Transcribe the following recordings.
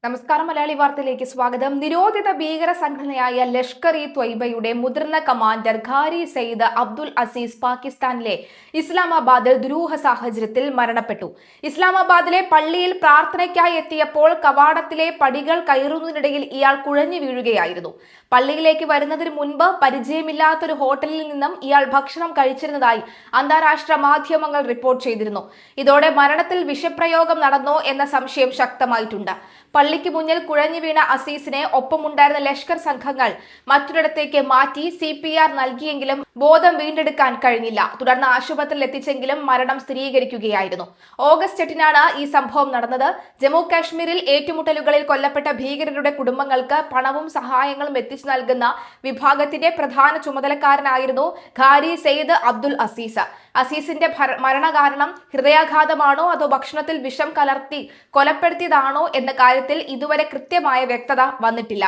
നമസ്കാരം. മലയാളി വാർത്തയിലേക്ക് സ്വാഗതം. നിരോധിത ഭീകര സംഘടനയായ ലഷ്കർ ഇ ത്വയ്ബയുടെ മുതിർന്ന കമാൻഡർ ഖാരി സയ്യിദ് അബ്ദുൽ അസീസ് പാകിസ്ഥാനിലെ ഇസ്ലാമാബാദിൽ ദുരൂഹ സാഹചര്യത്തിൽ മരണപ്പെട്ടു. ഇസ്ലാമാബാദിലെ പള്ളിയിൽ പ്രാർത്ഥനയ്ക്കായി എത്തിയപ്പോൾ കവാടത്തിലെ പടികൾ കയറുന്നതിനിടയിൽ ഇയാൾ കുഴഞ്ഞു വീഴുകയായിരുന്നു. പള്ളിയിലേക്ക് വരുന്നതിന് മുൻപ് പരിചയമില്ലാത്തൊരു ഹോട്ടലിൽ നിന്നും ഇയാൾ ഭക്ഷണം കഴിച്ചിരുന്നതായി അന്താരാഷ്ട്ര മാധ്യമങ്ങൾ റിപ്പോർട്ട് ചെയ്തിരുന്നു. ഇതോടെ മരണത്തിൽ വിഷപ്രയോഗം നടന്നോ എന്ന സംശയം ശക്തമായിട്ടുണ്ട്. പള്ളിക്ക് മുന്നിൽ കുഴഞ്ഞു വീണ അസീസിനെ ഒപ്പമുണ്ടായിരുന്ന ലഷ്കർ സംഘങ്ങൾ മറ്റൊരിടത്തേക്ക് മാറ്റി CPR നൽകിയെങ്കിലും ബോധം വീണ്ടെടുക്കാൻ കഴിഞ്ഞില്ല. തുടർന്ന് ആശുപത്രിയിൽ എത്തിച്ചെങ്കിലും മരണം സ്ഥിരീകരിക്കുകയായിരുന്നു. ഓഗസ്റ്റ് 8-നാണ് ഈ സംഭവം നടന്നത്. ജമ്മു കാശ്മീരിൽ ഏറ്റുമുട്ടലുകളിൽ കൊല്ലപ്പെട്ട ഭീകരരുടെ കുടുംബങ്ങൾക്ക് പണവും സഹായങ്ങളും എത്തിച്ചു നൽകുന്ന വിഭാഗത്തിന്റെ പ്രധാന ചുമതലക്കാരനായിരുന്നു ഖാരി സയ്യിദ് അബ്ദുൽ അസീസ്. അസീസിന്റെ മരണകാരണം ഹൃദയാഘാതമാണോ അതോ ഭക്ഷണത്തിൽ വിഷം കലർത്തി കൊലപ്പെടുത്തിയതാണോ എന്ന കാര്യത്തിൽ ഇതുവരെ കൃത്യമായ വ്യക്തത വന്നിട്ടില്ല.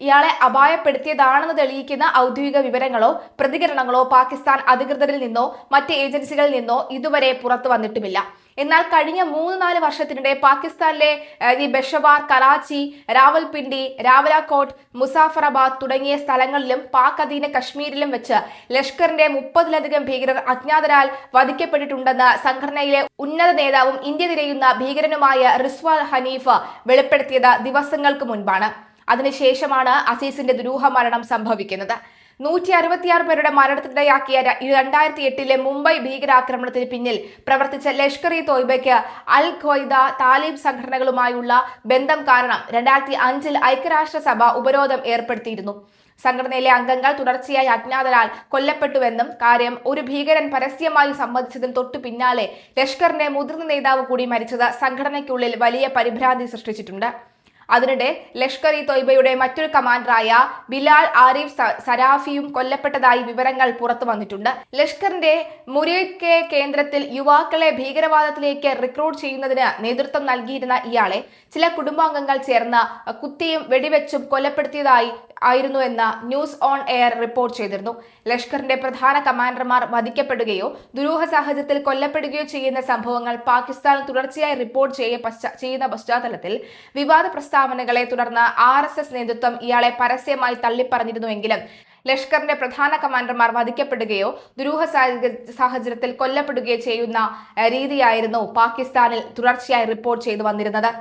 ഇയാളെ അപായപ്പെടുത്തിയതാണെന്ന് തെളിയിക്കുന്ന ഔദ്യോഗിക വിവരങ്ങളോ പ്രതികരണങ്ങളോ പാകിസ്ഥാൻ അധികൃതരിൽ നിന്നോ മറ്റ് ഏജൻസികളിൽ നിന്നോ ഇതുവരെ പുറത്തു വന്നിട്ടുമില്ല. എന്നാൽ കഴിഞ്ഞ 3-4 വർഷത്തിനിടെ പാകിസ്ഥാനിലെ പെഷവാർ, കറാച്ചി, രാവൽപിണ്ടി, രാവലക്കോട്ട്, മുസാഫറാബാദ് തുടങ്ങിയ സ്ഥലങ്ങളിലും പാക് അധീന കശ്മീരിലും വെച്ച് ലഷ്കറിന്റെ 30-ലധികം ഭീകരർ അജ്ഞാതരാൽ വധിക്കപ്പെട്ടിട്ടുണ്ടെന്ന് സംഘടനയിലെ ഉന്നത നേതാവും ഇന്ത്യ തിരയുന്ന ഭീകരനുമായ റിസ്വാൻ ഹനീഫ് വെളിപ്പെടുത്തിയത് ദിവസങ്ങൾക്ക് മുൻപാണ്. അതിനുശേഷമാണ് അസീസിന്റെ ദുരൂഹ മരണം സംഭവിക്കുന്നത്. 166 പേരുടെ മരണത്തിനിടയാക്കിയ 2008-ലെ മുംബൈ ഭീകരാക്രമണത്തിന് പിന്നിൽ പ്രവർത്തിച്ച ലഷ്കർ ഇ ത്വയ്ബയ്ക്ക് അൽ ഖ്വയ്ദ, താലിബ് സംഘടനകളുമായുള്ള ബന്ധം കാരണം 2005-ൽ ഐക്യരാഷ്ട്രസഭ ഉപരോധം ഏർപ്പെടുത്തിയിരുന്നു. സംഘടനയിലെ അംഗങ്ങൾ തുടർച്ചയായി അജ്ഞാതരാൽ കൊല്ലപ്പെട്ടുവെന്നും കാര്യം ഒരു ഭീകരൻ പരസ്യമായി സമ്മതിച്ചതിന് തൊട്ടു പിന്നാലെ ലഷ്കറിന്റെ മുതിർന്ന നേതാവ് കൂടി മരിച്ചത് സംഘടനയ്ക്കുള്ളിൽ വലിയ പരിഭ്രാന്തി സൃഷ്ടിച്ചിട്ടുണ്ട്. അതിനിടെ ലഷ്കർ ഇ ത്വയ്ബയുടെ മറ്റൊരു കമാൻഡറായ ബിലാൽ ആരിഫ് സരാഫിയും കൊല്ലപ്പെട്ടതായി വിവരങ്ങൾ പുറത്തു വന്നിട്ടുണ്ട്. ലഷ്കറിന്റെ മുരീഖ് കേന്ദ്രത്തിൽ യുവാക്കളെ ഭീകരവാദത്തിലേക്ക് റിക്രൂട്ട് ചെയ്യുന്നതിന് നേതൃത്വം നൽകിയിരുന്ന ഇയാളെ ചില കുടുംബാംഗങ്ങൾ ചേർന്ന് കുത്തിയും വെടിവെച്ചും കൊലപ്പെടുത്തിയതായിരുന്നു ന്യൂസ് ഓൺ എയർ റിപ്പോർട്ട് ചെയ്തിരുന്നു. ലഷ്കറിന്റെ പ്രധാന കമാൻഡർമാർ വധിക്കപ്പെടുകയോ ദുരൂഹ സാഹചര്യത്തിൽ കൊല്ലപ്പെടുകയോ ചെയ്യുന്ന സംഭവങ്ങൾ പാകിസ്ഥാനിൽ തുടർച്ചയായി റിപ്പോർട്ട് ചെയ്യുന്ന പശ്ചാത്തലത്തിൽ വിവാദ പ്രസ്താവനകളെ തുടർന്ന് RSS നേതൃത്വം ഇയാളെ പരസ്യമായി തള്ളിപ്പറഞ്ഞിരുന്നുവെങ്കിലും ലഷ്കറിന്റെ പ്രധാന കമാൻഡർമാർ വധിക്കപ്പെടുകയോ ദുരൂഹ സാഹചര്യത്തിൽ കൊല്ലപ്പെടുകയോ ചെയ്യുന്ന രീതിയായിരുന്നു പാകിസ്ഥാനിൽ തുടർച്ചയായി റിപ്പോർട്ട് ചെയ്തു വന്നിരുന്നത്.